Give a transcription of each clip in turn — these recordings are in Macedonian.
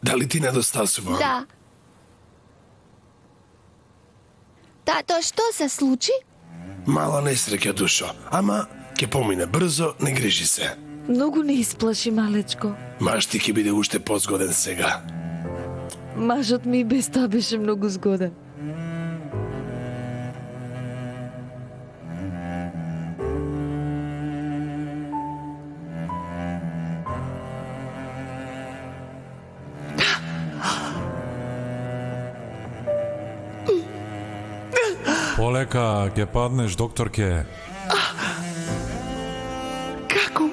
Дали ти недостасува? Да. Тато, што се случи? Мала несреќа, душо. Ама, ќе помине брзо, не грижи се. Многу не исплаши, малечко. Маш ти ќе биде уште позгоден сега. Мажот ми и без тоа беше многу згоден. Полека, ќе паднеш, докторке. Како?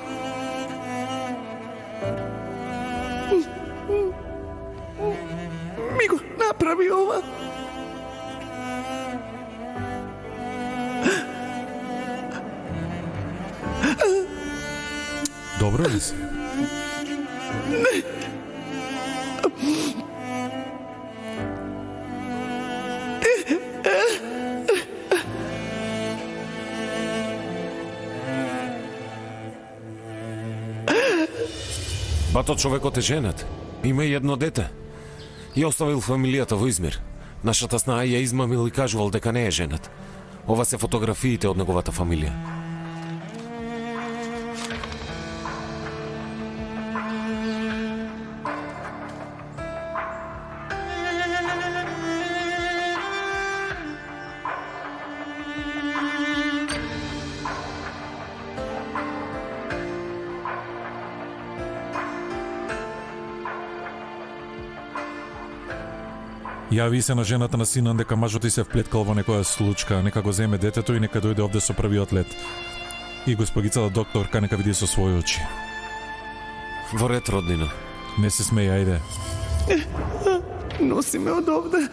Ми го направи ова? Добро ли си? Бато, човекот е женет. Има и едно дете. И оставил фамилијата во Измир. Нашата снаа ја измамил и кажувал дека не е женет. Ова се фотографиите од неговата фамилија. Јави се на жената на синан дека мажот и се вплеткал во некоја случка, нека го земе детето и нека дојде овде со првиот лет. И госпогицата докторка нека види со своји очи. Во ред, роднина. Не се смеј, ајде. Носи ме од овде.